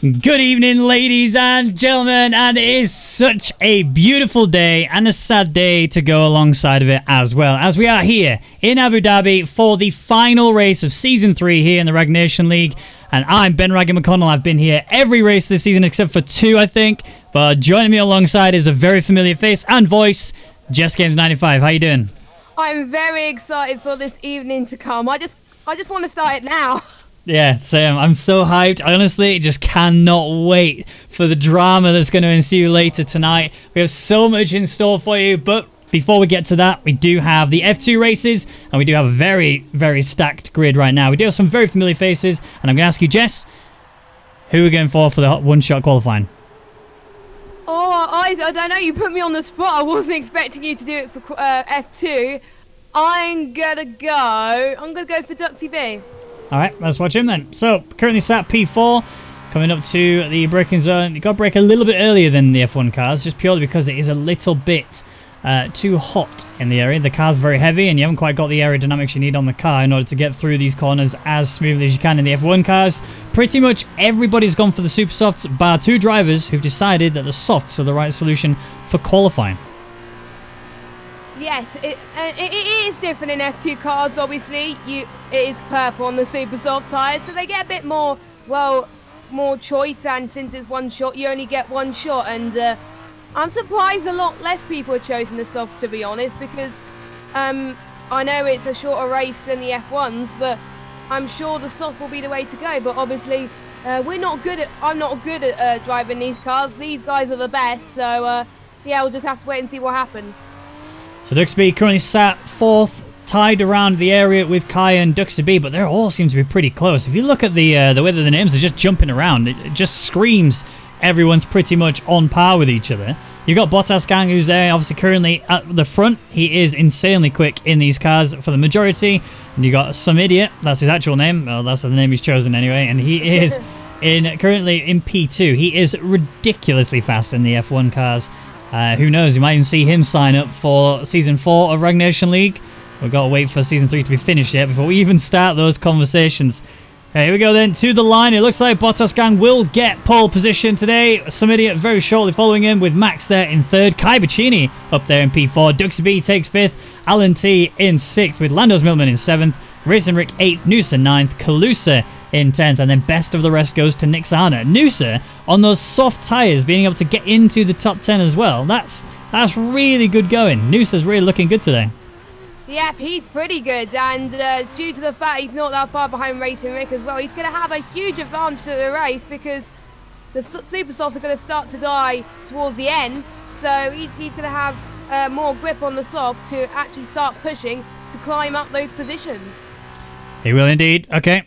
Good evening, ladies and gentlemen, and it is such a beautiful day and a sad day to go alongside of it as well, as we are here in Abu Dhabi for the final race of Season 3 here in the Rwagnation League. And I'm Ben Raggy McConnell. I've been here every race this season except for 2, I think. But joining me alongside is a very familiar face and voice, Jess Games 95. How you doing? I'm very excited for this evening to come. I just want to start it now. Yeah, same. I'm so hyped. I honestly just cannot wait for the drama that's going to ensue later tonight. We have so much in store for you, but before we get to that, we do have the F2 races, and we do have a very, very stacked grid right now. We do have some very familiar faces, and I'm going to ask you, Jess, who are we going for the one-shot qualifying? Oh, I don't know. You put me on the spot. I wasn't expecting you to do it for F2. I'm gonna go for Duxie B. All right, let's watch him then. So, currently sat P4, coming up to the braking zone. You've got to brake a little bit earlier than the F1 cars, just purely because it is a little bit too hot in the area. The car's very heavy, and you haven't quite got the aerodynamics you need on the car in order to get through these corners as smoothly as you can in the F1 cars. Pretty much everybody's gone for the super softs, bar 2 drivers who've decided that the softs are the right solution for qualifying. Yes, it is different in F2 cars, obviously. It is purple on the super soft tyres, so they get a bit more, more choice, and since it's one shot, you only get one shot, and I'm surprised a lot less people have chosen the softs, to be honest, because I know it's a shorter race than the F1s, but I'm sure the softs will be the way to go. But obviously, I'm not good at driving these cars. These guys are the best, so yeah, we'll just have to wait and see what happens. So Duxie currently sat 4th, tied around the area with Kai and Duxie, but they all seem to be pretty close. If you look at the way that the names are just jumping around, it just screams everyone's pretty much on par with each other. You've got Bottas Gang, who's there, obviously currently at the front. He is insanely quick in these cars for the majority. And you got Some Idiot, that's his actual name. Well, that's the name he's chosen anyway. And he is currently in P2. He is ridiculously fast in the F1 cars. Who knows, you might even see him sign up for Season 4 of Rwagnation League. We've got to wait for Season 3 to be finished yet before we even start those conversations. Okay, here we go then to the line. It looks like Bottas Gang will get pole position today. Some Idiot very shortly following him with Max there in 3rd. Kai Bacchini up there in P4. Duxie B takes 5th. Alan T in 6th with Lando's Milman in 7th. Racing Rick 8th. Noosa 9th. Kalusa in 10th. And then best of the rest goes to Nixana. Noosa on those soft tyres being able to get into the top 10 as well. That's really good going. Noosa's really looking good today. Yep, he's pretty good, and due to the fact he's not that far behind Racing Rick as well, he's going to have a huge advantage to the race because the super softs are going to start to die towards the end, so he's going to have more grip on the soft to actually start pushing to climb up those positions. He will indeed. Okay,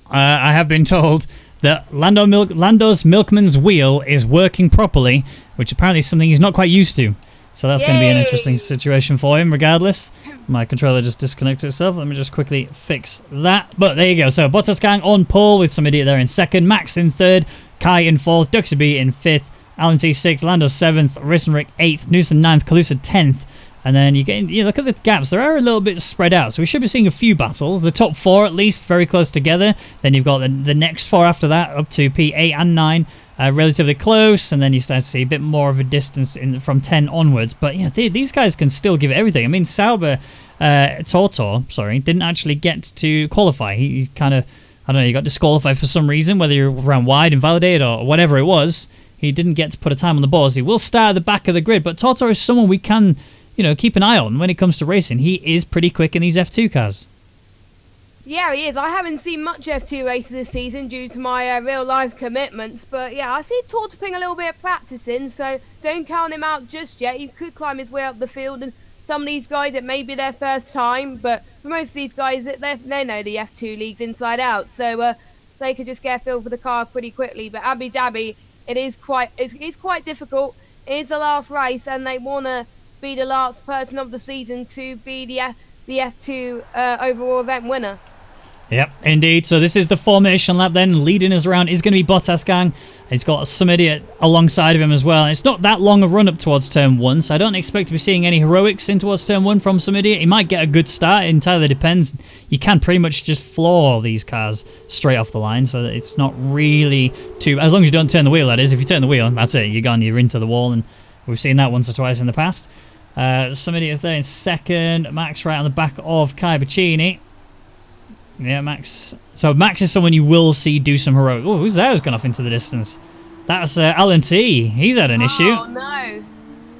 I have been told that Lando's Milkman's wheel is working properly, which apparently is something he's not quite used to. So that's going to be an interesting situation for him regardless. My controller just disconnected itself. Let me just quickly fix that. But there you go. So Bottas Gang on pole with Some Idiot there in 2nd. Max in 3rd. Kai in 4th. Duxie B in 5th. Alan T 6th. Lando 7th. Racing Rick 8th. Noosa 9th. Kalusa 10th. And then you look at the gaps. They are a little bit spread out. So we should be seeing a few battles. The top 4 at least very close together. Then you've got the next 4 after that up to P8 and 9. Relatively close, and then you start to see a bit more of a distance from 10 onwards. But yeah, these guys can still give it everything. I mean, Sauber, didn't actually get to qualify. He kind of, I don't know, he got disqualified for some reason, whether you ran wide, invalidated, or whatever it was. He didn't get to put a time on the boards. He will start at the back of the grid, but Toto is someone we can, keep an eye on when it comes to racing. He is pretty quick in these F2 cars. Yeah, he is. I haven't seen much F2 races this season due to my real-life commitments. But yeah, I see Torta putting a little bit of practice in, so don't count him out just yet. He could climb his way up the field, and some of these guys, it may be their first time, but for most of these guys, they know the F2 leagues inside out, so they could just get a feel for the car pretty quickly. But Abu Dhabi, it's quite difficult. It is the last race, and they want to be the last person of the season to be the F2 overall event winner. Yep, indeed. So this is the formation lap then. Leading us around is going to be Bottas Gang. He's got some idiot alongside of him as well. And it's not that long a run up towards turn 1, so I don't expect to be seeing any heroics in towards turn 1 from some idiot. He might get a good start. It entirely depends. You can pretty much just floor these cars straight off the line, so it's not really too... As long as you don't turn the wheel, that is. If you turn the wheel, that's it. You're gone. You're into the wall, and we've seen that once or twice in the past. Some idiots there in second. Max right on the back of Kai Bacchini. Yeah, Max. So Max is someone you will see do some heroic. Oh, who's that who's gone off into the distance? That's Alan T. He's had an issue. Oh, no. I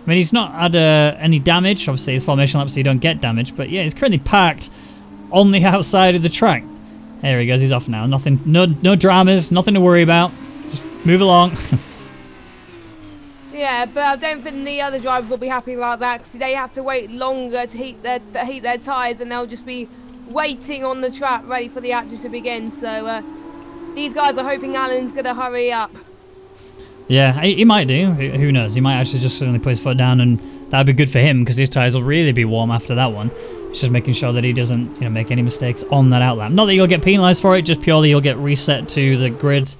mean, he's not had any damage. Obviously, his formation lap, so you don't get damage. But yeah, he's currently parked on the outside of the track. There he goes. He's off now. Nothing. No dramas. Nothing to worry about. Just move along. Yeah, but I don't think the other drivers will be happy about that because they have to wait longer to heat their tyres, and they'll just be waiting on the track ready for the action to begin. So these guys are hoping Alan's going to hurry up. Yeah, he might do. Who knows? He might actually just suddenly put his foot down, and that'd be good for him because his tyres will really be warm after that one. It's just making sure that he doesn't, make any mistakes on that outlap. Not that you'll get penalised for it, just purely you'll get reset to the grid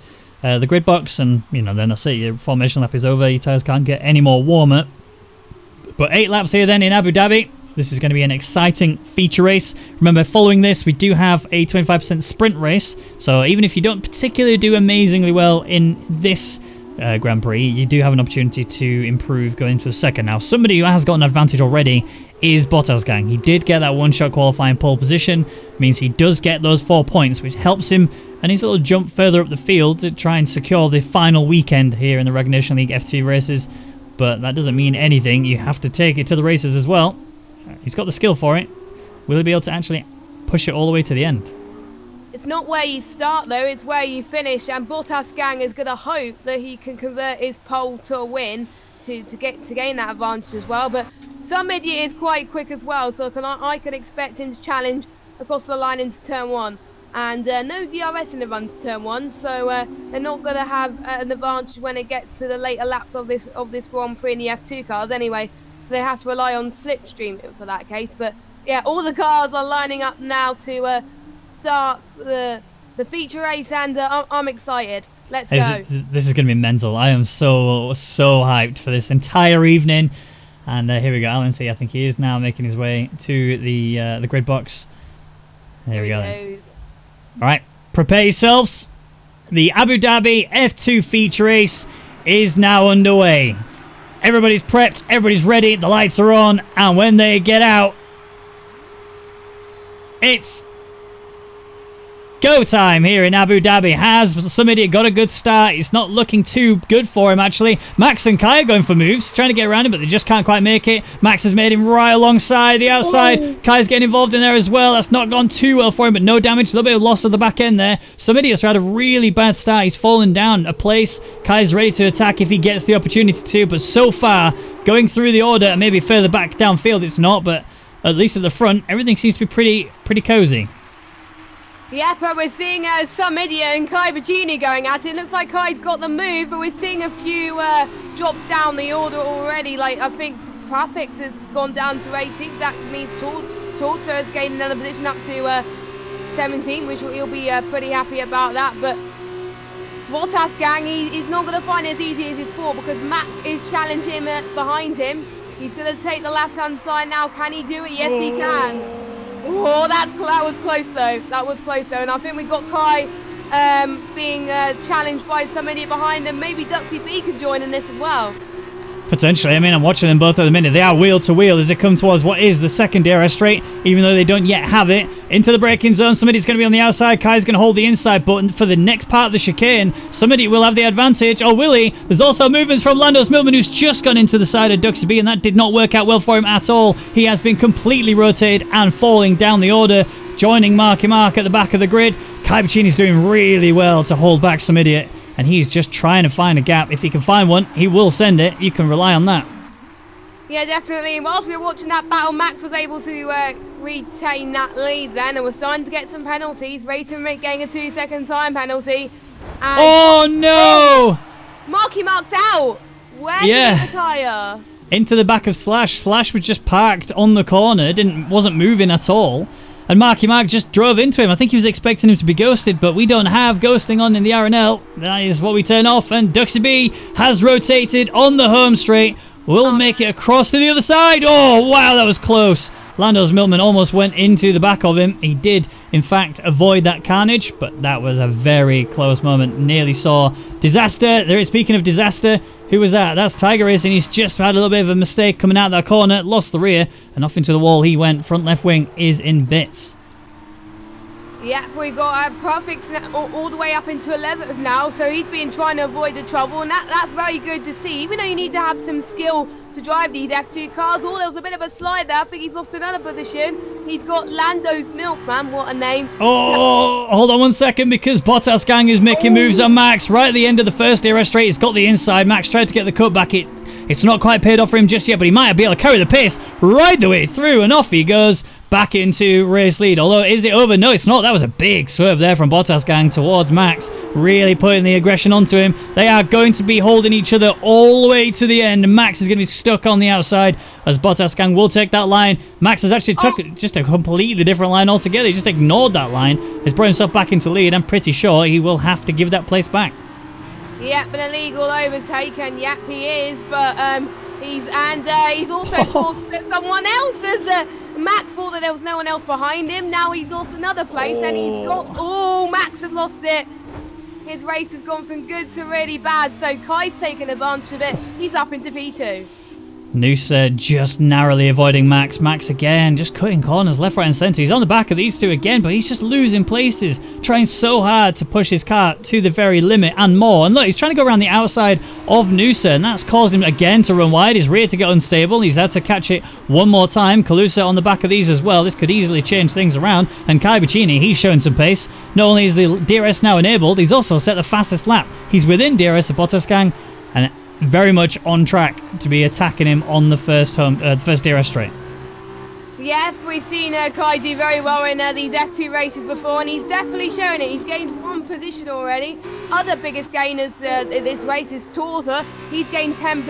box, and then that's it. Your formation lap is over. Your tyres can't get any more warmer. But 8 laps here then in Abu Dhabi. This is going to be an exciting feature race. Remember, following this, we do have a 25% sprint race. So even if you don't particularly do amazingly well in this Grand Prix, you do have an opportunity to improve going into the second. Now, somebody who has got an advantage already is Bottas Gang. He did get that one-shot qualifying pole position. Means he does get those 4 points, which helps him and his little jump further up the field to try and secure the final weekend here in the Rwagnation League F2 races. But that doesn't mean anything. You have to take it to the races as well. He's got the skill for it. Will he be able to actually push it all the way to the end? It's not where you start, though. It's where you finish. And Bottas Gang is going to hope that he can convert his pole to a win to gain that advantage as well. But some idiot is quite quick as well, so I can expect him to challenge across the line into turn 1. And no DRS in the run to turn 1, so they're not going to have an advantage when it gets to the later laps of this Grand Prix in the F2 cars anyway. So they have to rely on slipstream for that case. But yeah, all the cars are lining up now to start the feature race, and I'm excited. Let's go. This is going to be mental. I am so hyped for this entire evening. And here we go. Alan C, I think he is now making his way to the grid box. There we go. All right, prepare yourselves. The Abu Dhabi F2 feature race is now underway. Everybody's prepped, everybody's ready, the lights are on, and when they get out, it's go time here in Abu Dhabi. Has some idiot got a good start? It's not looking too good for him, actually. Max and Kai are going for moves, trying to get around him, but they just can't quite make it. Max has made him right alongside the outside. Oh. Kai's getting involved in there as well. That's not gone too well for him, but no damage. A little bit of loss of the back end there. Some idiot's had a really bad start. He's fallen down a place. Kai's ready to attack if he gets the opportunity to, but so far, going through the order and maybe further back downfield, it's not, but at least at the front, everything seems to be pretty cozy. Yeah, but we're seeing some idiot and Kai Bacchini going at it. Looks like Kai's got the move, but we're seeing a few drops down the order already. Like, I think Prafix has gone down to 18th. That means Torso has gained another position up to 17, which he'll be pretty happy about that. But Bottas Gang, he's not going to find it as easy as he thought because Max is challenging him behind him. He's going to take the left-hand side now. Can he do it? Yes, he can. Oh, that was close though. That was close though, and I think we got Kai being challenged by somebody behind him. Maybe Duxie B could join in this as well. Potentially. I mean, I'm watching them both at the minute. They are wheel to wheel as they come towards what is the second DRS straight, even though they don't yet have it. Into the braking zone. Somebody's going to be on the outside. Kai's going to hold the inside button for the next part of the chicane. Somebody will have the advantage. Oh, will he? There's also movements from Landos Milman, who's just gone into the side of Duxie B, and that did not work out well for him at all. He has been completely rotated and falling down the order, joining Marky Mark at the back of the grid. Kai Bacchini's doing really well to hold back some idiot. And he's just trying to find a gap. If he can find one, he will send it. You can rely on that. Yeah, definitely. Whilst we were watching that battle, Max was able to retain that lead then. And we're starting to get some penalties. Racing Rick getting a 2-second time penalty. And oh, no! Marky Mark's out. Where did he retire? Into the back of Slash. Slash was just parked on the corner. Wasn't moving at all. and Marky Mark just drove into him. I think he was expecting him to be ghosted, but we don't have ghosting on in the RNL. That is what we turn off, and Duxie B has rotated on the home straight. We'll make it across to the other side. Oh, wow, that was close. Lando's Milkman almost went into the back of him. He did, in fact, avoid that carnage, but that was a very close moment. Nearly saw disaster. There is, speaking of disaster, who was that? That's Tiger Racing. He's just had a little bit of a mistake coming out of that corner, lost the rear, and off into the wall he went. Front left wing is in bits. Yeah, we've got Perfect all the way up into 11th now, so he's been trying to avoid the trouble, and that's very good to see. Even though you need to have some skill to drive these F2 cars, there was a bit of a slide there. I think he's lost another position. He's got Lando's Milkman, what a name. Oh, hold on 1 second, because Bottas Gang is making moves on Max right at the end of the first DRS straight. He's got the inside. Max tried to get the cut back. It's not quite paid off for him just yet, but he might be able to carry the pace right the way through, and off he goes. Back into race lead. Although, is it over? No, it's not. That was a big swerve there from Bottas Gang towards Max. Really putting the aggression onto him. They are going to be holding each other all the way to the end. Max is going to be stuck on the outside as Bottas Gang will take that line. Max has actually took just a completely different line altogether. He just ignored that line. He's brought himself back into lead. I'm pretty sure he will have to give that place back. Yep, an illegal overtake, and yep, he is. But he's also forced someone else as Max thought that there was no one else behind him. Now he's lost another place, and he's got... Oh, Max has lost it. His race has gone from good to really bad, so Kai's taken advantage of it. He's up into P2. Noosa just narrowly avoiding Max. Max again, just cutting corners left, right and centre. He's on the back of these two again, but he's just losing places, trying so hard to push his car to the very limit and more. And look, he's trying to go around the outside of Noosa, and that's caused him again to run wide. His rear to get unstable. He's had to catch it one more time. Kalusa on the back of these as well. This could easily change things around. And Kai Bacchini, he's showing some pace. Not only is the DRS now enabled, he's also set the fastest lap. He's within DRS of Bottas Gang, and very much on track to be attacking him on the first DRS straight. Yeah, we've seen Kai do very well in these F2 races before, and he's definitely showing it. He's gained one position already. Other biggest gainers in this race is Tortha. He's gained 8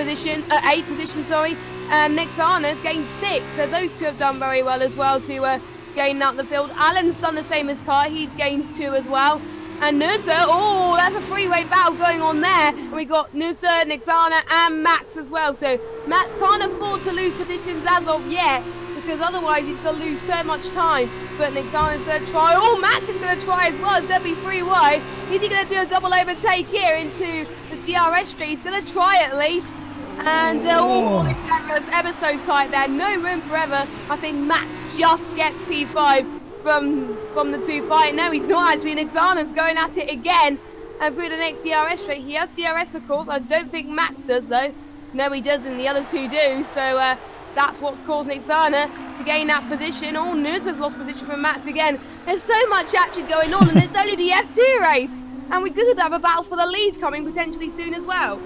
positions, sorry. And Nexana's gained 6. So those two have done very well as well to gain up the field. Alan's done the same as Kai. He's gained 2 as well. And Noosa, oh, that's a three-way battle going on there. And we got Noosa, Nexana, and Max as well. So Max can't afford to lose positions as of yet, because otherwise he's going to lose so much time. But Nexana's going to try. Oh, Max is going to try as well. It's going to be 3 wide. Is he going to do a double overtake here into the DRS street? He's going to try at least. And this ever so tight there. No room for ever. I think Max just gets P5. From the 2 fight. No, he's not actually. Nexana's going at it again and through the next DRS straight. He has DRS, of course. I don't think Max does, though. No, he doesn't. The other 2 do. So that's what's caused Nexana to gain that position. Oh, Noosa's lost position from Max again. There's so much action going on, and it's only the F2 race. And we could have a battle for the lead coming potentially soon as well.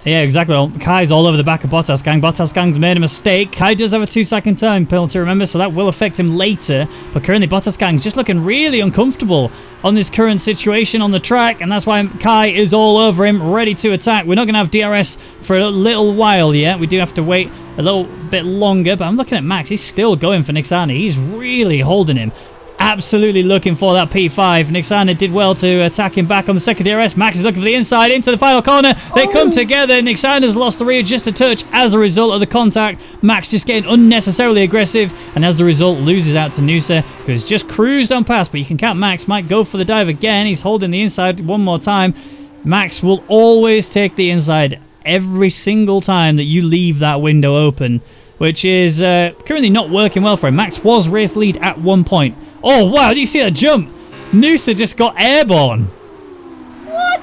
Yeah, exactly. Well, Kai's all over the back of Bottas Gang. Bottas Gang's made a mistake. Kai does have a 2-second time penalty, remember, so that will affect him later. But currently, Bottas Gang's just looking really uncomfortable on this current situation on the track, and that's why Kai is all over him, ready to attack. We're not going to have DRS for a little while yet. We do have to wait a little bit longer, but I'm looking at Max. He's still going for Nexana. He's really holding him. Absolutely looking for that P5. Nexana did well to attack him back on the second DRS. Max is looking for the inside into the final corner. They come together. Nexana's lost the rear just a touch as a result of the contact. Max just getting unnecessarily aggressive, and as a result loses out to Noosa, who's just cruised on past. But you can count Max might go for the dive again. He's holding the inside one more time. Max will always take the inside every single time that you leave that window open, which is currently not working well for him. Max was race lead at one point. Oh, wow, do you see that jump? Noosa just got airborne. What?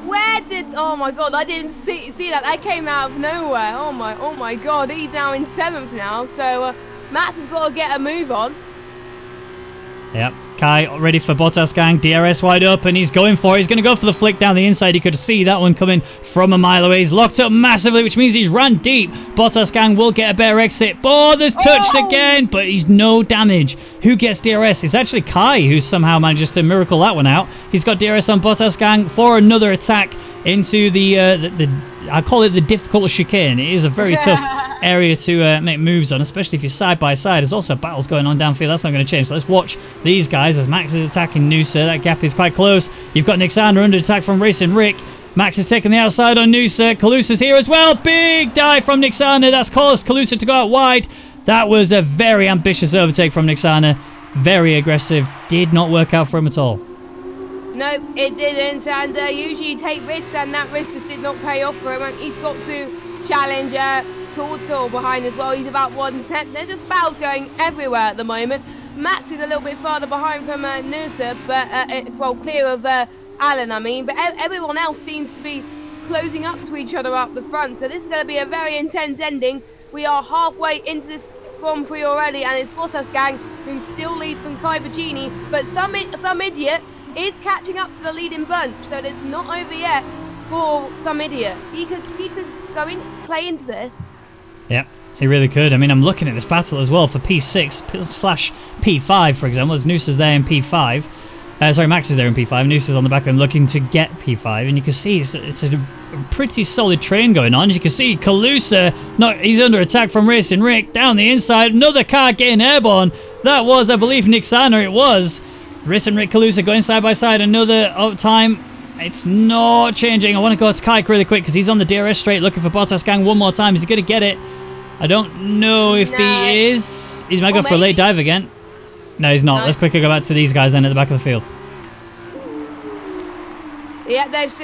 Where did... Oh, my God, I didn't see that. That came out of nowhere. Oh, my God. He's now in 7th now, so Max has got to get a move on. Yep. Kai ready for Bottas Gang. DRS wide open. He's going for it. He's going to go for the flick down the inside. He could see that one coming from a mile away. He's locked up massively, which means he's run deep. Bottas Gang will get a better exit. Oh, there's touched again, but he's no damage. Who gets DRS? It's actually Kai who somehow manages to miracle that one out. He's got DRS on Bottas Gang for another attack into the I call it the difficult chicane. It is a very tough area to make moves on, especially if you're side by side. There's also battles going on downfield. That's not going to change. So let's watch these guys as Max is attacking Noosa. That gap is quite close. You've got Nixana under attack from Racing Rick. Max is taking the outside on Noosa. Calusa's here as well. Big dive from Nixana. That's caused Calusa to go out wide. That was a very ambitious overtake from Nixana. Very aggressive. Did not work out for him at all. No, it didn't. And usually you take risks, and that risk just did not pay off for him. And he's got to challenge Tortor behind as well. He's about 110. There's just battles going everywhere at the moment. Max is a little bit farther behind from Noosa, but well, clear of Alan, I mean, but everyone else seems to be closing up to each other up the front. So this is going to be a very intense ending. We are halfway into this Grand Prix already, and it's Bottas gang who still leads from Kai Virginie, but some idiot is catching up to the leading bunch. So it's not over yet for some idiot. He could go into play into this. Yeah, he really could. I mean, I'm looking at this battle as well for P6/P5, for example. As Noosa's there in P5. Sorry, Max is there in P5. Noosa's on the back end looking to get P5. And you can see it's a pretty solid train going on. As you can see, Calusa, he's under attack from Racing Rick. Down the inside, another car getting airborne. That was, I believe, Nixana. It was. Racing Rick, Calusa going side by side. Another time. It's not changing. I want to go to Kaik really quick because he's on the DRS straight looking for Bottas gang one more time. Is he going to get it? I don't know if he is. He might go for a late dive again. No, he's not. No. Let's quickly go back to these guys then at the back of the field. Yeah, there's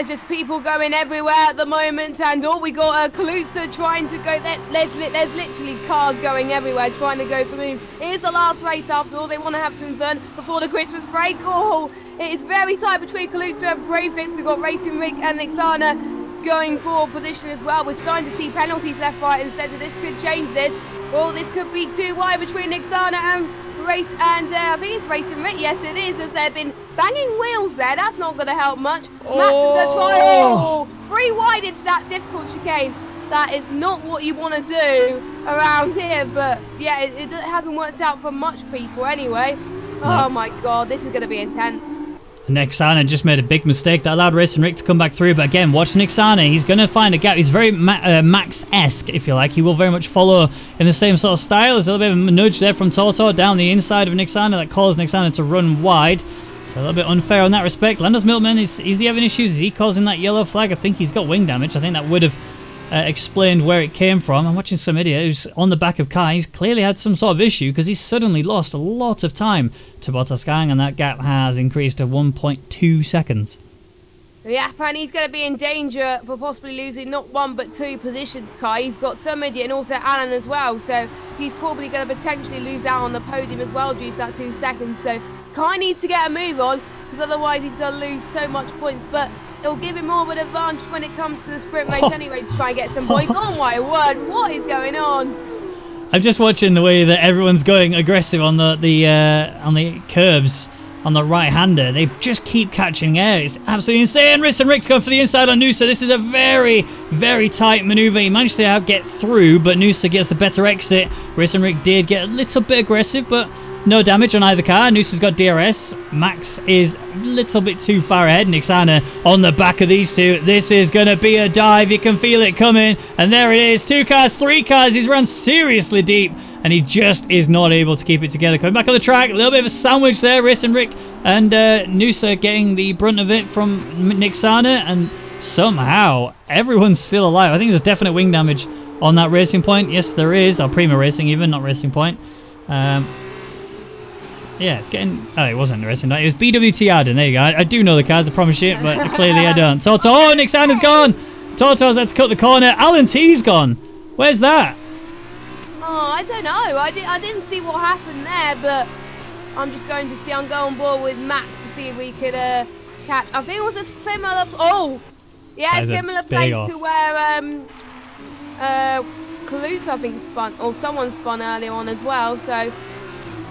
just people going everywhere at the moment, and we got Calusa trying to go. There's literally cars going everywhere trying to go for move. It is the last race after all. They want to have some fun before the Christmas break. Oh, it is very tight between Calusa and Bravix. We've got Racing Rick and Nixana going for position as well. We're starting to see penalties left, right, and centre. This could change this. Well, this could be too wide between Nixana and I think it's Racing Rick. Yes, it is, as they've been banging wheels there. That's not going to help much. Max is going to try 3 wide into that difficult chicane. That is not what you want to do around here, but yeah, it hasn't worked out for much people anyway. No. Oh my god, this is going to be intense. Nixana just made a big mistake that allowed Racing Rick to come back through, but again, watch Nixana. He's going to find a gap. He's very Max-esque, if you like. He will very much follow in the same sort of style. There's a little bit of a nudge there from Tortor down the inside of Nixana that caused Nixana to run wide. So a little bit unfair on that respect. Landers Miltman, is he having issues? Is he causing that yellow flag? I think he's got wing damage. I think that would have explained where it came from. I'm watching some idiot who's on the back of Kai. He's clearly had some sort of issue because he's suddenly lost a lot of time to Bottas gang, and that gap has increased to 1.2 seconds. Yeah, and he's going to be in danger for possibly losing not 1 but 2 positions, Kai. He's got some idiot and also Alan as well, so he's probably going to potentially lose out on the podium as well due to that 2 seconds. So Kai needs to get a move on because otherwise he's going to lose so much points, but it'll give him more of an advantage when it comes to the sprint race anyway to try and get some points. Oh my word, what is going on? I'm just watching the way that everyone's going aggressive on the curbs on the right-hander. They just keep catching air. It's absolutely insane. Racing Rick's going for the inside on Noosa. This is a very, very tight manoeuvre. He managed to get through, but Noosa gets the better exit. Racing Rick did get a little bit aggressive, but no damage on either car. Noosa's got DRS. Max is a little bit too far ahead. Nixana on the back of these two. This is going to be a dive. You can feel it coming. And there it is. 2 cars, 3 cars. He's run seriously deep. And he just is not able to keep it together. Coming back on the track. A little bit of a sandwich there. Racing Rick and Noosa getting the brunt of it from Nixana. And somehow everyone's still alive. I think there's definite wing damage on that Racing Point. Yes, there is. Or Prima Racing even, not Racing Point. Yeah, it's getting... Oh, it wasn't Racing Point. It was BWT Arden. There you go. I do know the cars, I promise you, but clearly I don't. Toto. Oh, Nixana's gone. Toto's had to cut the corner. Alan T's gone. Where's that? Oh, I don't know. I didn't see what happened there, but I'm just going to see. I'm going on board with Max to see if we could catch. I think it was a similar... Oh! Yeah, a similar place to where Calusa, I think, spun. Or someone spun earlier on as well, so...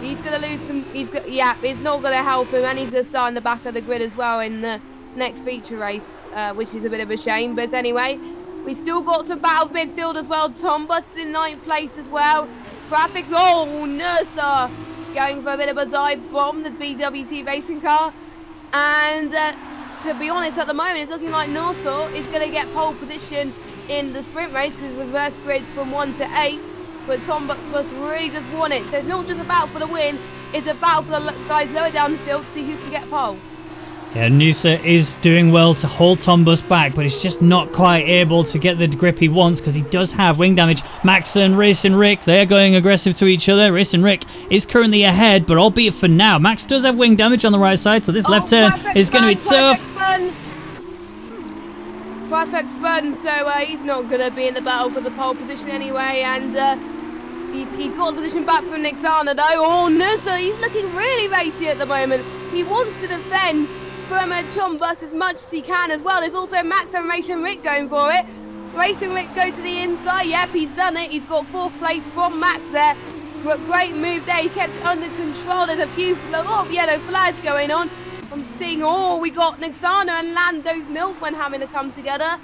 He's going to lose some... Yeah, it's not going to help him, and he's going to start in the back of the grid as well in the next feature race, which is a bit of a shame. But anyway, we still got some battles midfield as well. Tom Bus in 9th place as well. Graphics... Oh, Nursa going for a bit of a dive bomb, the BWT racing car. And to be honest, at the moment, it's looking like Nursa is going to get pole position in the sprint race because reverse grids from 1 to 8. But Tom Bus really just won it. So it's not just about for the win, it's about for the guys lower down the field to see who can get pole. Yeah, Noosa is doing well to hold Tom Bus back, but he's just not quite able to get the grip he wants because he does have wing damage. Max and Racing Rick, they're going aggressive to each other. Racing Rick is currently ahead, but albeit for now, Max does have wing damage on the right side, so this left turn is going to be tough. Perfect spun, so he's not going to be in the battle for the pole position anyway, and he's got the position back from Nixana though. Oh, Noosa, he's looking really racy at the moment. He wants to defend from Tom Bus as much as he can as well. There's also Max and Racing Rick going for it. Racing Rick go to the inside. Yep, he's done it. He's got 4th place from Max there. But great move there. He kept it under control. There's a lot of yellow flags going on. I'm seeing, we got Nixana and Lando's Milkman having to come together.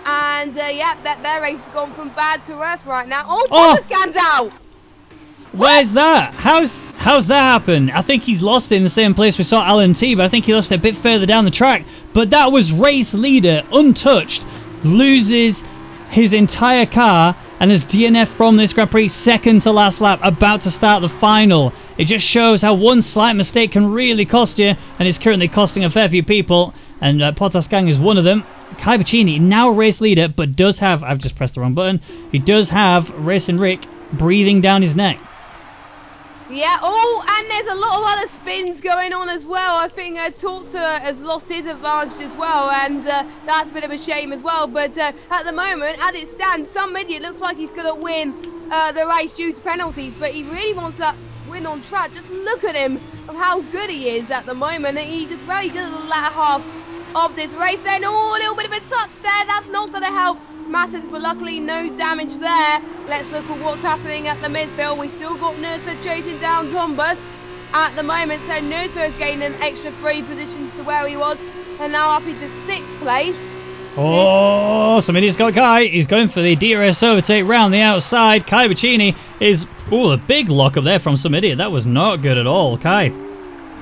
And, their race has gone from bad to worse right now. Thomas scans out! Where's that? How's that happen? I think he's lost it in the same place we saw Alan T, but I think he lost it a bit further down the track. But that was race leader, untouched, loses his entire car, and there's DNF from this Grand Prix, second to last lap, about to start the final. It just shows how one slight mistake can really cost you, and it's currently costing a fair few people, and Potas Gang is one of them. Kai Bacchini, now race leader, but does have, I've just pressed the wrong button, he does have Racing Rick breathing down his neck. Yeah, and there's a lot of other spins going on as well. I think Tortsa has lost his advantage as well, and that's a bit of a shame as well. But at the moment, as it stands, some idiot looks like he's going to win the race due to penalties, but he really wants that win on track. Just look at him, of how good he is at the moment. He's just very good at the latter half of this race. And a little bit of a touch there. That's not going to help matters, but luckily no damage there. Let's look at what's happening at the midfield. We still got Noosa chasing down Tom Bus at the moment, so Noosa has gained an extra 3 positions to where he was, and now up into 6th place. Some idiot's got Kai. He's going for the DRS overtake round the outside. Kai Bacchini is, a big lock up there from some idiot. That was not good at all. Kai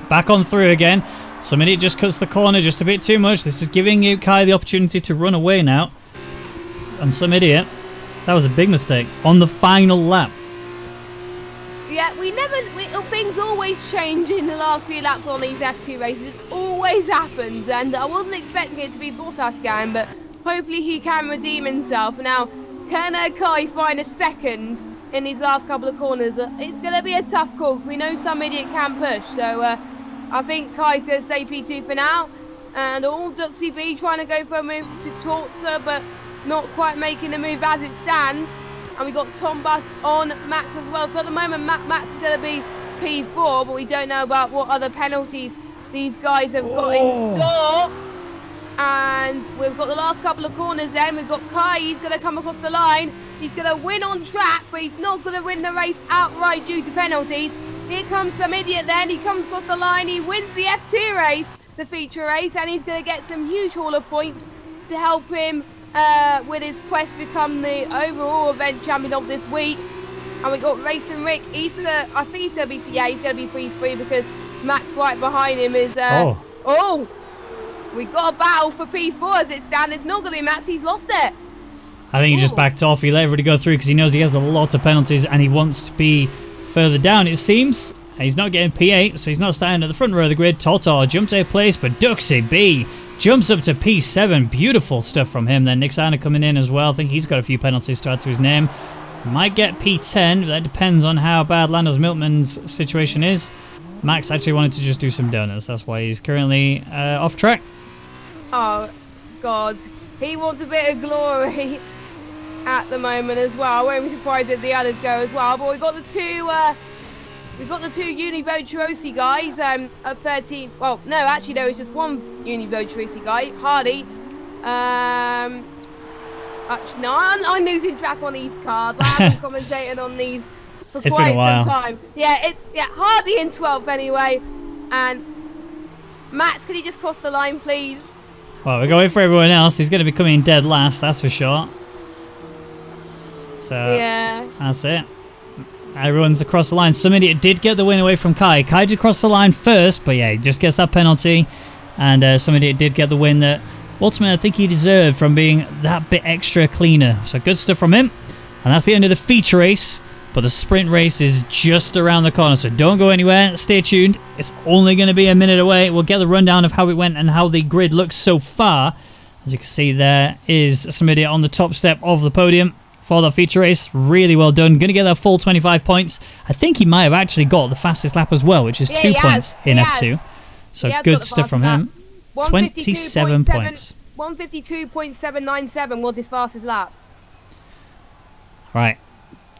back on through again. Some idiot just cuts the corner just a bit too much. This is giving you Kai the opportunity to run away now. And some idiot, that was a big mistake on the final lap. Yeah, things always change in the last few laps on these F2 races. It always happens, and I wasn't expecting it to be Bottas again, but hopefully he can redeem himself. Now, can Kai find a second in these last couple of corners? It's going to be a tough call because we know some idiot can push, so I think Kai's going to stay P2 for now. And Duxie B trying to go for a move to Tortsa, but not quite making the move as it stands. And we got Tom Bus on Max as well. So at the moment, Max is going to be P4, but we don't know about what other penalties these guys have got in store. And we've got the last couple of corners then. We've got Kai, he's going to come across the line. He's going to win on track, but he's not going to win the race outright due to penalties. Here comes some idiot then. He comes across the line. He wins the F2 race, the feature race, and he's going to get some huge haul of points to help him with his quest to become the overall event champion of this week. And we got Racing Rick. I think he's gonna be P3 because Max right behind him is we got a battle for P4 as it stands. It's not gonna be Max, he's lost it. I think he just backed off. He let everybody go through because he knows he has a lot of penalties and he wants to be further down, it seems. He's not getting P8, so he's not starting at the front row of the grid. Toto jumped a place, but Duxie B jumps up to P7. Beautiful stuff from him. Then Nixana coming in as well. I think he's got a few penalties to add to his name. Might get P10, but that depends on how bad Lando's Milkman's situation is. Max actually wanted to just do some donuts. That's why he's currently off track. Oh, God. He wants a bit of glory at the moment as well. I won't be surprised if the others go as well. But we've got the two... We've got the two Univo Chirosi guys at 13. Well, no, actually, there was just one Univo Chirosi guy, Hardy. Actually, no, I'm losing track on these cars. I haven't commentated on these for quite some time. Yeah, Hardy in 12th anyway. And Max, can you just cross the line, please? Well, we're going for everyone else. He's going to be coming dead last, that's for sure. So, yeah, that's it. Everyone's across the line. Some idiot did get the win away from Kai. Kai did cross the line first, but yeah, he just gets that penalty. And some idiot did get the win that ultimately I think he deserved from being that bit extra cleaner. So good stuff from him. And that's the end of the feature race. But the sprint race is just around the corner, so don't go anywhere. Stay tuned. It's only going to be a minute away. We'll get the rundown of how it went and how the grid looks so far. As you can see, there is some idiot on the top step of the podium for the feature race. Really well done. Going to get that full 25 points. I think he might have actually got the fastest lap as well, which is 2 points in F2. So good stuff from him. 27 points. 152.797 was his fastest lap. Right.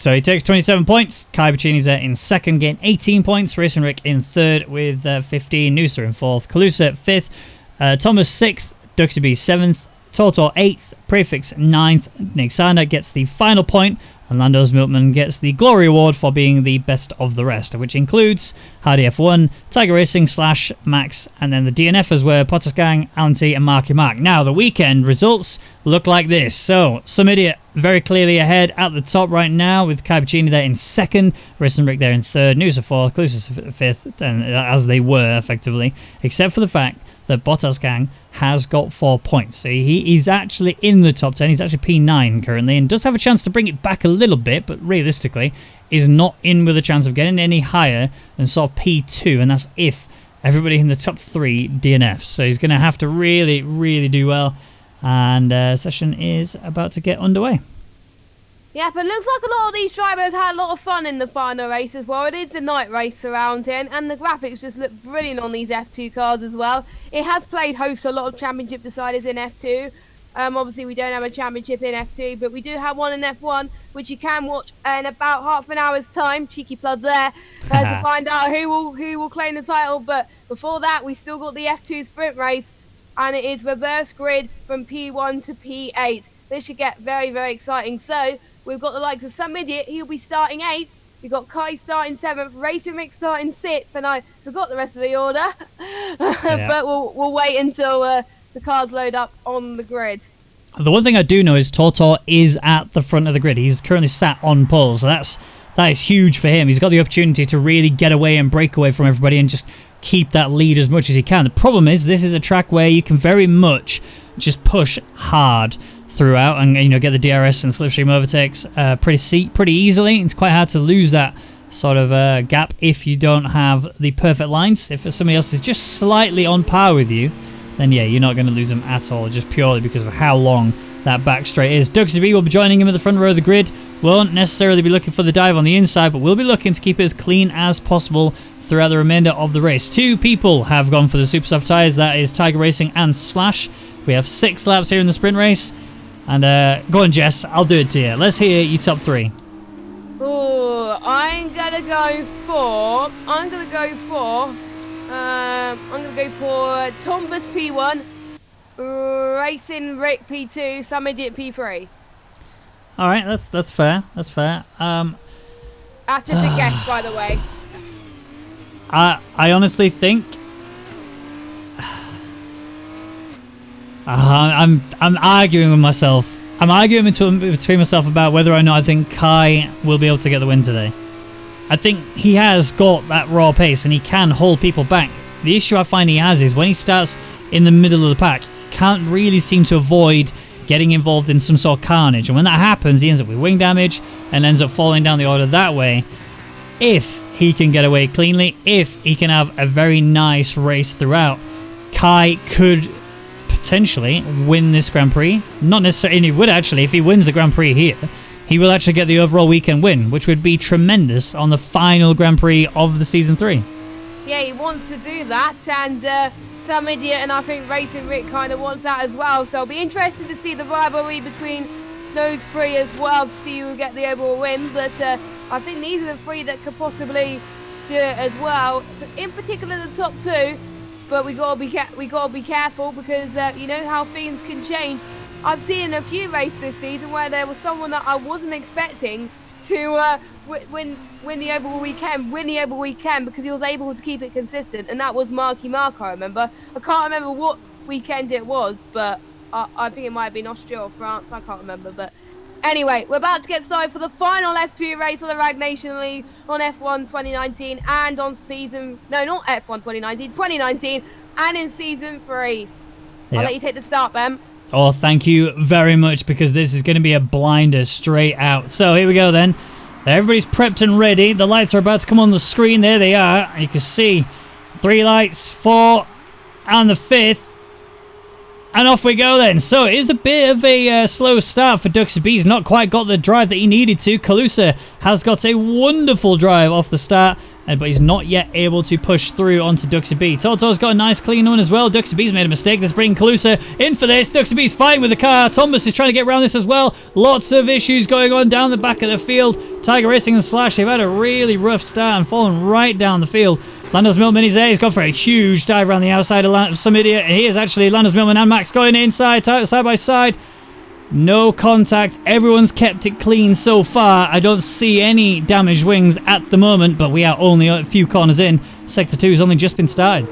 So he takes 27 points. Kai Bacchini's there in second, getting 18 points. Racing Rick in third with 15. Noosa in fourth. Kalusa 5th. Thomas 6th. Duxby 7th. Tortor 8th. Prefix 9th. Nick Sander gets the final point. And Landos Milkman gets the Glory Award for being the best of the rest, which includes Hardy F1, Tiger Racing / Max, and then the DNFs were Potter's Gang, Alan T, and Marky Mark. Now, the weekend results look like this. So, Some Idiot very clearly ahead at the top right now, with Kai Bacchini there in second, Racing Rick there in third, Noosa 4th, Clusis 5th, and as they were, effectively, except for the fact that Bottas Gang has got 4 points. So he's actually in the top 10. He's actually P9 currently and does have a chance to bring it back a little bit, but realistically is not in with a chance of getting any higher than sort of P2, and that's if everybody in the top 3 DNFs. So he's going to have to really, really do well, and session is about to get underway. Yeah, but it looks like a lot of these drivers had a lot of fun in the final race as well. It is a night race surrounding, and the graphics just look brilliant on these F2 cars as well. It has played host to a lot of championship deciders in F2. Obviously, we don't have a championship in F2, but we do have one in F1, which you can watch in about half an hour's time. Cheeky plug there, to find out who will claim the title. But before that, we still got the F2 sprint race, and it is reverse grid from P1 to P8. This should get very, very exciting. So we've got the likes of Some Idiot, he'll be starting 8th. We've got Kai starting 7th, Racing Rick starting 6th, and I forgot the rest of the order. But we'll wait until the cars load up on the grid. The one thing I do know is Tortor is at the front of the grid. He's currently sat on pole, so that is huge for him. He's got the opportunity to really get away and break away from everybody and just keep that lead as much as he can. The problem is this is a track where you can very much just push hard throughout and get the DRS and slipstream overtakes pretty easily. It's quite hard to lose that sort of gap if you don't have the perfect lines. If somebody else is just slightly on par with you, then yeah, you're not going to lose them at all, just purely because of how long that back straight is. Duxby will be joining him at the front row of the grid. Won't necessarily be looking for the dive on the inside, but we'll be looking to keep it as clean as possible throughout the remainder of the race. 2 people have gone for the super soft tyres. That is Tiger Racing and Slash. We have 6 laps here in the sprint race. And go on, Jess. I'll do it to you. Let's hear your top 3. Oh, I'm gonna go for Tombus P1, Racing Rick P2, Some Idiot P3. All right, that's fair. That's fair. That's just a guess, by the way. I honestly think I'm arguing with myself. I'm arguing between myself about whether or not I think Kai will be able to get the win today. I think he has got that raw pace and he can hold people back. The issue I find he has is when he starts in the middle of the pack, he can't really seem to avoid getting involved in some sort of carnage. And when that happens, he ends up with wing damage and ends up falling down the order that way. If he can get away cleanly, if he can have a very nice race throughout, Kai could potentially win this Grand Prix. Not necessarily, and he would actually, if he wins the Grand Prix here, he will actually get the overall weekend win, which would be tremendous on the final Grand Prix of the Season 3. Yeah, he wants to do that, and Some Idiot and I think Racing Rick kind of wants that as well, so it'll be interesting to see the rivalry between those 3 as well, to see who will get the overall win, but I think these are the 3 that could possibly do it as well, in particular the top 2. But we gotta be careful because you know how things can change. I've seen a few races this season where there was someone that I wasn't expecting to win the overall weekend because he was able to keep it consistent, and that was Marky Mark. I remember. I can't remember what weekend it was, but I think it might have been Austria or France. I can't remember, but. Anyway, we're about to get started for the final F2 race of the Rwagnation League on F1 2019 and on season... No, not F1 2019, 2019 and in season 3. I'll let you take the start, Ben. Oh, thank you very much, because this is going to be a blinder straight out. So here we go then. Everybody's prepped and ready. The lights are about to come on the screen. There they are. You can see 3 lights, 4, and the 5th. And off we go then. So it is a bit of a slow start for Duxie B. He's not quite got the drive that he needed to. Calusa has got a wonderful drive off the start, but he's not yet able to push through onto Duxie B. Toto's got a nice clean one as well. Duxie B's made a mistake. Let's bring Calusa in for this. Duxie B's fighting with the car. Thomas is trying to get around this as well. Lots of issues going on down the back of the field. Tiger Racing and Slash, they've had a really rough start and fallen right down the field. Lando's Milkman is there. He's gone for a huge dive around the outside of some idiot. And here's actually Lando's Milkman and Max going inside, side by side. No contact. Everyone's kept it clean so far. I don't see any damaged wings at the moment, but we are only a few corners in. Sector 2 has only just been started.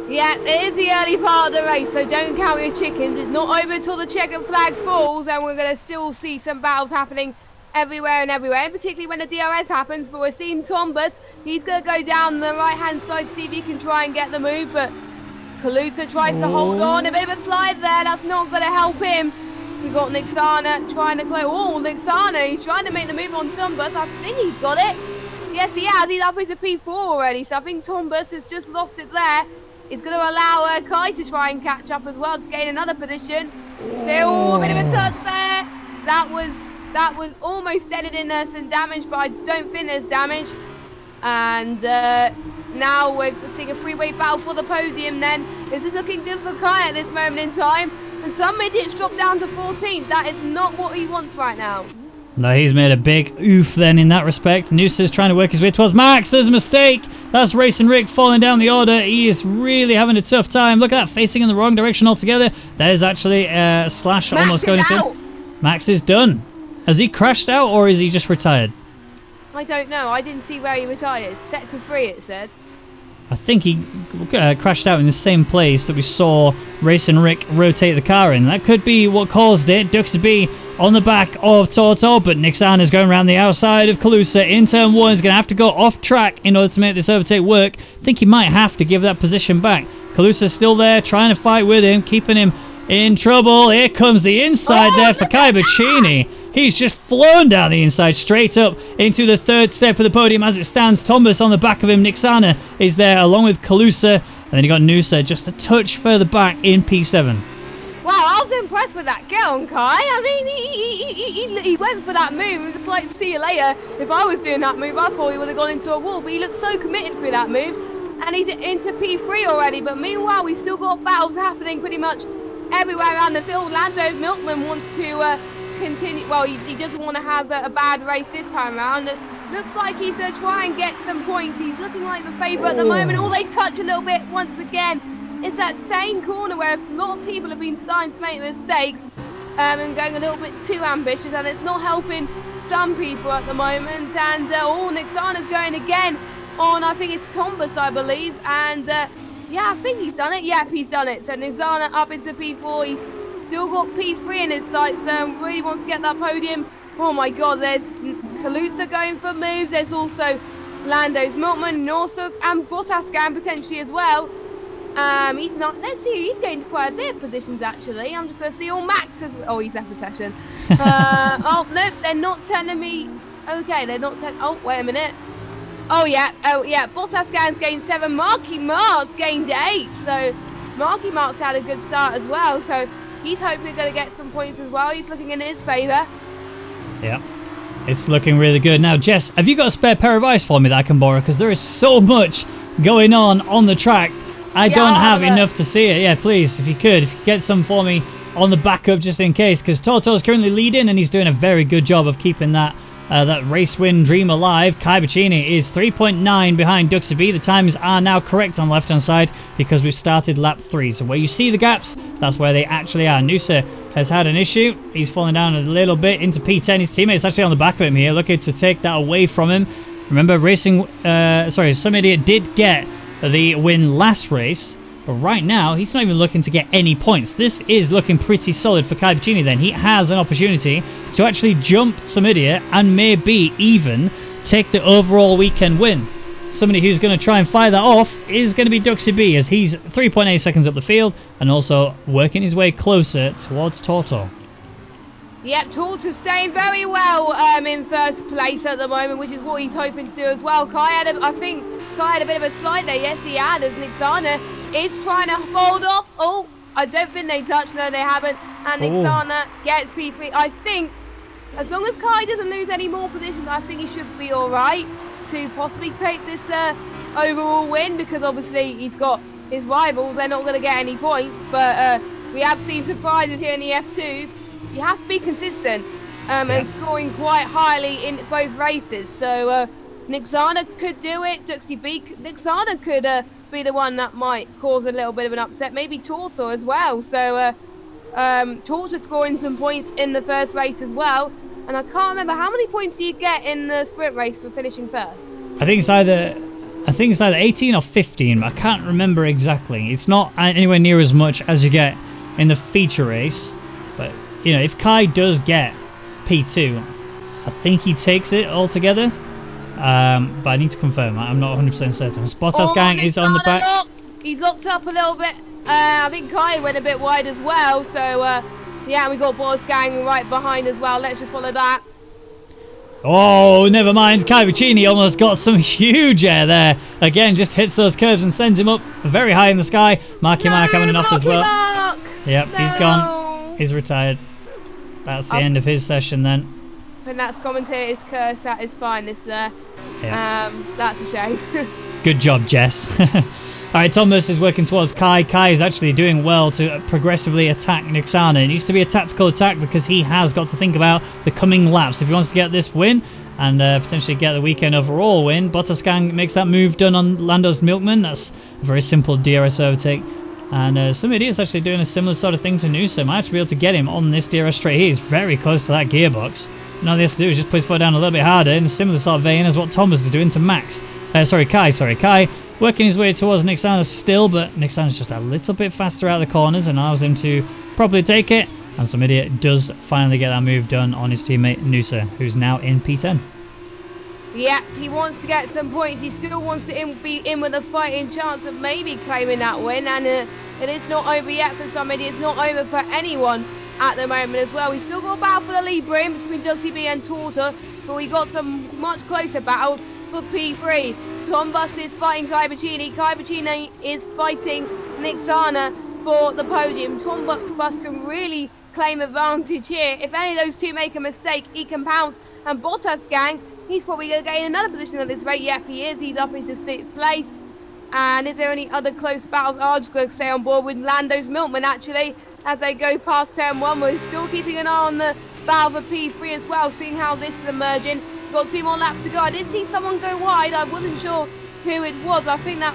Yeah, it is the early part of the race, so don't count your chickens. It's not over until the checkered flag falls, and we're going to still see some battles happening everywhere, and particularly when the DRS happens. But we're seeing Tombus. He's going to go down the right-hand side, see if he can try and get the move, but Kaluta tries to hold on. A bit of a slide there. That's not going to help him. We got Nixana trying to close. Oh, Nixana, he's trying to make the move on Tombus. I think he's got it. Yes, he has. He's up into P4 already, so I think Tombus has just lost it there. It's going to allow Kai to try and catch up as well to gain another position. Still a bit of a touch there. That was almost deaded in there, some damage, but I don't think there's damage. And now we're seeing a three-way battle for the podium then. This is looking good for Kai at this moment in time. And some idiots dropped down to 14th. That is not what he wants right now. No, he's made a big oof then in that respect. Noosa's trying to work his way towards Max. There's a mistake. That's Racing Rick falling down the order. He is really having a tough time. Look at that, facing in the wrong direction altogether. There's actually Slash Max almost going into him. Max is done. Has he crashed out or is he just retired? I don't know. I didn't see where he retired. Sector 3 it said. I think he crashed out in the same place that we saw Racing Rick rotate the car in. That could be what caused it. Duxie B on the back of Toto, but Nixana is going around the outside of Calusa in turn 1. He's going to have to go off track in order to make this overtake work. I think he might have to give that position back. Calusa's still there, trying to fight with him, keeping him in trouble. Here comes the inside there for Kai Bacchini. He's just flown down the inside, straight up into the third step of the podium as it stands. Thomas on the back of him. Nixana is there along with Calusa. And then you got Noosa just a touch further back in P7. Wow, I was impressed with that get on Kai. I mean, he went for that move. Just like, see you later. If I was doing that move, I probably would have gone into a wall. But he looked so committed through that move. And he's into P3 already. But meanwhile, we've still got battles happening pretty much everywhere around the field. Lando Milkman wants to continue. Well, he doesn't want to have a bad race this time around. It looks like he's going to try and get some points. He's looking like the favourite at the moment. All they touch a little bit once again. It's that same corner where a lot of people have been starting to make mistakes and going a little bit too ambitious, and it's not helping some people at the moment. And Nixana's going again on, I think it's Tombus, I believe. And yeah, I think he's done it. Yep, he's done it. So Nixana up into P4. He's still got P3 in his sights, so really wants to get that podium. Oh my god, there's Calusa going for moves. There's also Lando's Milkman, Norfolk, and Bottascan potentially as well. He's not. Let's see. He's gained quite a bit of positions actually. I'm just going to see all Max as well. Oh, he's left the session. Oh no, they're not telling me. Okay, they're not telling. Oh, wait a minute. Oh yeah. Bottascan's gained 7. Marky Mark's gained 8. So Marky Mark's had a good start as well. So he's hoping going to get some points as well. He's looking in his favour. Yeah. It's looking really good. Now, Jess, have you got a spare pair of eyes for me that I can borrow? Because there is so much going on the track. I don't have enough to see it. Yeah, please, if you could get some for me on the backup just in case. Because Toto's currently leading and he's doing a very good job of keeping that race win dream alive. Kai Bacchini is 3.9 behind Duxie B. The times are now correct on the left-hand side because we've started lap 3. So where you see the gaps, that's where they actually are. Noosa has had an issue. He's falling down a little bit into P10. His teammate's actually on the back of him here, looking to take that away from him. Remember, Some Idiot did get the win last race, but right now he's not even looking to get any points. This is looking pretty solid for Kai Bacchini then. He has an opportunity to actually jump Some Idiot and maybe even take the overall weekend win. somebody who's going to try and fire that off is going to be Duxie B, as he's 3.8 seconds up the field and also working his way closer towards Tortor. Yep, Tortor's staying very well in first place at the moment, which is what he's hoping to do as well. I think Kai had a bit of a slide there. Yes, he had, as Nixana is trying to hold off. Oh, I don't think they touched. No, they haven't. And Nixana gets P3. I think as long as Kai doesn't lose any more positions, I think he should be all right to possibly take this overall win, because obviously he's got his rivals. They're not going to get any points, but we have seen surprises here in the F2s. You have to be consistent and scoring quite highly in both races. So Nixana could do it. Duxie B, Nixana could be the one that might cause a little bit of an upset. Maybe Tortor as well. So Tortor scoring some points in the first race as well. And I can't remember, how many points do you get in the sprint race for finishing first? I think it's either 18 or 15. I can't remember exactly. It's not anywhere near as much as you get in the feature race. But you know, if Kai does get P2, I think he takes it altogether. But I need to confirm. I'm not 100% certain. Bottas gang is on the back. He's locked up a little bit. I think Kai went a bit wide as well. So yeah, we got Bottas gang right behind as well. Let's just follow that. Oh, never mind. Kai Vicini almost got some huge air there. Again, just hits those curves and sends him up very high in the sky. Marky Mark having enough as well. Yep, no. He's gone. He's retired. That's the end of his session then. And that's commentator's curse at his finest there. Yeah. That's a shame. Good job, Jess. Alright, Thomas is working towards Kai. Kai is actually doing well to progressively attack Nixana. It needs to be a tactical attack because he has got to think about the coming laps. If he wants to get this win and potentially get the weekend overall win, Bottasgang makes that move done on Lando's Milkman. That's a very simple DRS overtake. And some idiots actually doing a similar sort of thing to Noosa. Might actually be able to get him on this DRS straight here. He's very close to that gearbox. And all he has to do is just put his foot down a little bit harder in a similar sort of vein as what Thomas is doing to Max. Kai working his way towards Nixana still, but Nixana's just a little bit faster out of the corners and allows him to probably take it. And some idiot does finally get that move done on his teammate Noosa, who's now in P10. Yeah, he wants to get some points. He still wants to be in with a fighting chance of maybe claiming that win. And it is not over yet for somebody. It's not over for anyone at the moment as well. We still got a battle for the lead brain between Duxie B and Tortor, but we got some much closer battles for P3. Tom Bus is fighting Kai Vicini. Kai Vicini is fighting Nixana for the podium. Tom Bus can really claim advantage here. If any of those two make a mistake, he can pounce. And Bottas gang, he's probably going to gain another position at this rate. Yep, he is. He's up into 6th place. And is there any other close battles? I'm just going to stay on board with Lando's Milkman, actually, as they go past turn 1. We're still keeping an eye on the battle for P3 as well, seeing how this is emerging. Got 2 more laps to go. I did see someone go wide. I wasn't sure who it was. I think that,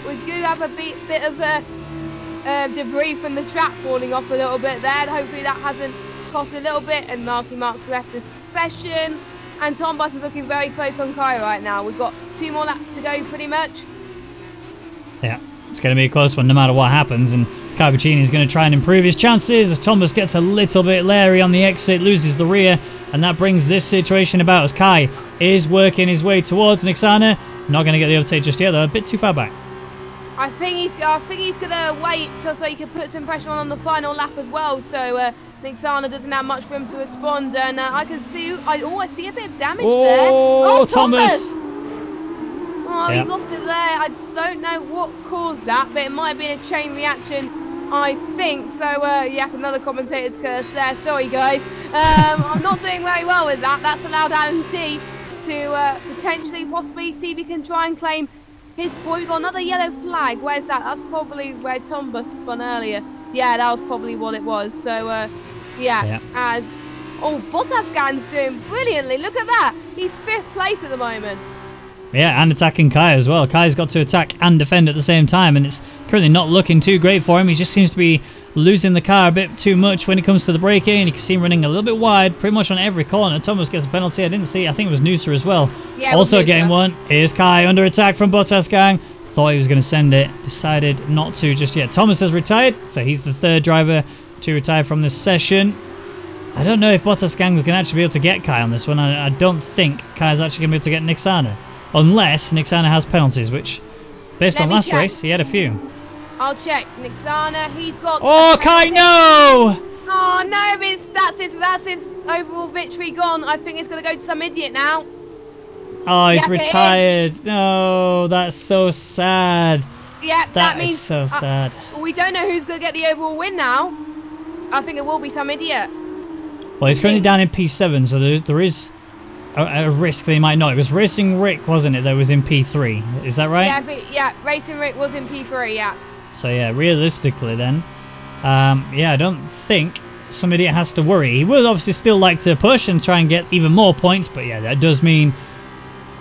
we do have a bit of debris from the track falling off a little bit there. Hopefully that hasn't cost a little bit. And Marky Mark's left the session. And Tom Bus is looking very close on Kai right now. We've got 2 more laps to go pretty much. Yeah, it's going to be a close one no matter what happens. And Kai Vicini is going to try and improve his chances as Thomas gets a little bit leery on the exit, loses the rear. And that brings this situation about as Kai is working his way towards Nixana. Not going to get the overtake just yet though, a bit too far back. I think he's going to wait so he can put some pressure on the final lap as well. So Nixana doesn't have much room to respond. And I can see, I see a bit of damage there. Oh, Thomas! Oh, yep. He's lost it there. I don't know what caused that, but it might have been a chain reaction, I think. So, yeah, another commentator's curse there. Sorry, guys. I'm not doing very well with that. That's allowed Alan T to potentially, possibly see if he can try and claim his point. We've got another yellow flag. Where's that? That's probably where Tom Bus spun earlier. Yeah, that was probably what it was. So, yeah, as... Oh, Bottasgan's doing brilliantly. Look at that. He's 5th place at the moment. Yeah, and attacking Kai as well. Kai's got to attack and defend at the same time, and it's currently not looking too great for him. He just seems to be losing the car a bit too much when it comes to the braking. You can see him running a little bit wide pretty much on every corner. Thomas gets a penalty. I didn't see. I think it was Noosa as well. Yeah, also getting one. Here's Kai under attack from Bottasgang. Thought he was going to send it. Decided not to just yet. Thomas has retired, so he's the 3rd driver to retire from this session. I don't know if Bottasgang is going to actually be able to get Kai on this one. I don't think Kai's actually going to be able to get Nixana. unless Nixana has penalties, which, based on last check. race, he had a few. I'll check. Nixana, he's got... Oh, Kai, no! Oh, no, that's his overall victory gone. I think it's going to go to some idiot now. Oh, he's Yep, retired. No, that's so sad. Yeah, that means... is so sad. We don't know who's going to get the overall win now. I think it will be some idiot. Well, he's currently down in P7, so there is a risk they might not. It was Racing Rick, wasn't it, that was in P3. Is that right? Yeah, Racing Rick was in P3, yeah. So, yeah, realistically then, yeah, I don't think somebody has to worry. He would obviously still like to push and try and get even more points, but yeah, that does mean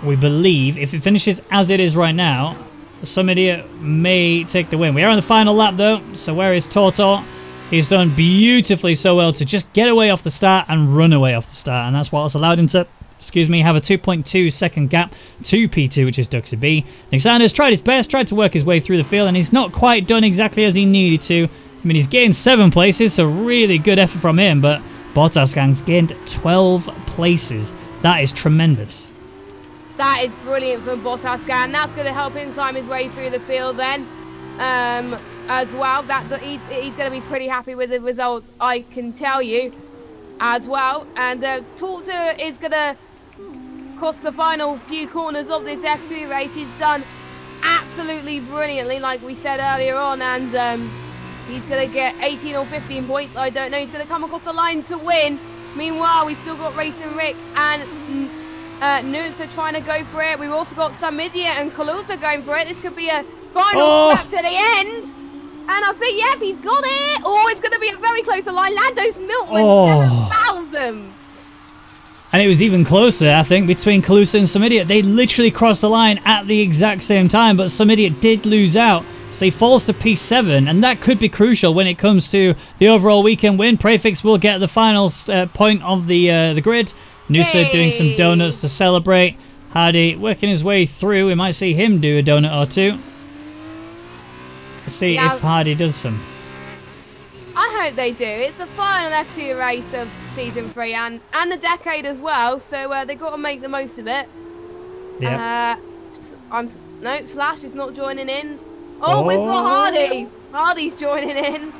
we believe if it finishes as it is right now, some idiot may take the win. We are on the final lap though, so where is Tortor? He's done beautifully so well to just get away off the start and run away off the start, and that's what has allowed him to, have a 2.2 second gap to P2, which is Duxie B. Nixana's tried his best, tried to work his way through the field, and he's not quite done exactly as he needed to. I mean, he's gained 7 places, so really good effort from him, but Botasgang's gained 12 places. That is tremendous. That is brilliant from Botasgang. That's going to help him climb his way through the field then. As well, he's going to be pretty happy with the result, I can tell you, as well. And Tortor is going to cross the final few corners of this F2 race. He's done absolutely brilliantly, like we said earlier on, and he's going to get 18 or 15 points. I don't know. He's going to come across the line to win. Meanwhile, we've still got Racing Rick and Nutsa trying to go for it. We've also got Some Idiot and Kalusa going for it. This could be a final scrap to the end. And I think, yep, he's got it. Oh, it's going to be a very close line. Lando's Milkman, 7,000. And it was even closer, I think, between Kalusa and Some Idiot. They literally crossed the line at the exact same time, but Some Idiot did lose out. So he falls to P7, and that could be crucial when it comes to the overall weekend win. Prefix will get the final point of the grid. Noosa doing some donuts to celebrate. Hardy working his way through. We might see him do a donut or two. Let's see if Hardy does some. I hope they do. It's the final F2 race of Season 3 and the decade as well, so they've got to make the most of it. Yeah. No, Slash is not joining in. Oh, we've got Hardy. Hardy's joining in.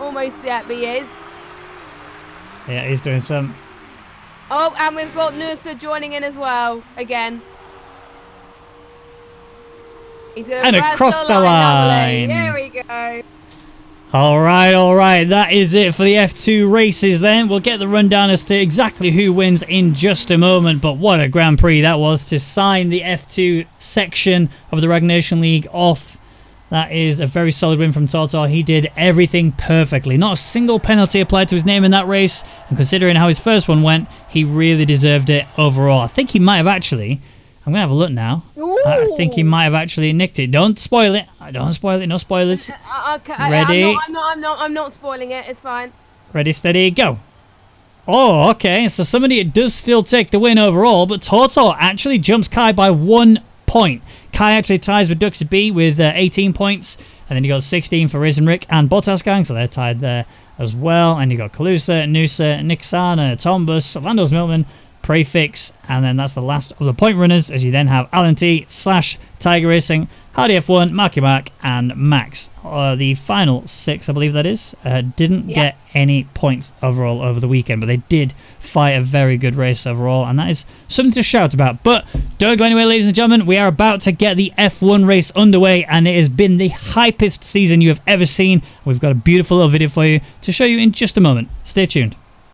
Almost, yeah, but he is. Yeah, he's doing some. Oh, and we've got Noosa joining in as well, again. He's gonna and across the line. Here we go. All right. That is it for the F2 races then. We'll get the rundown as to exactly who wins in just a moment. But what a Grand Prix that was to sign the F2 section of the Rwagnation League off. That is a very solid win from Tortor. He did everything perfectly. Not a single penalty applied to his name in that race. And considering how his first one went, he really deserved it overall. I think he might have actually... I'm going to have a look now. Ooh. I think he might have actually nicked it. Don't spoil it. Don't spoil it. No spoilers. Okay, Ready? I'm not spoiling it. It's fine. Ready, steady, go. Oh, okay. So somebody does still take the win overall, but Tortor actually jumps Kai by 1 point. Kai actually ties with Duxie B with 18 points. And then you got 16 for Risen Rick and Botasgang, so they're tied there as well. And you got Kalusa, Noosa, Nixana, Tombus, Lando's Milkman, Prefix, and then that's the last of the point runners, as you then have Alan T, Slash, Tiger Racing, Hardy F1, Marky Mark, and Max. The final 6, I believe that is, didn't get any points overall over the weekend, but they did fight a very good race overall, and that is something to shout about. But don't go anywhere, ladies and gentlemen. We are about to get the F1 race underway, and it has been the hypest season you have ever seen. We've got a beautiful little video for you to show you in just a moment. Stay tuned.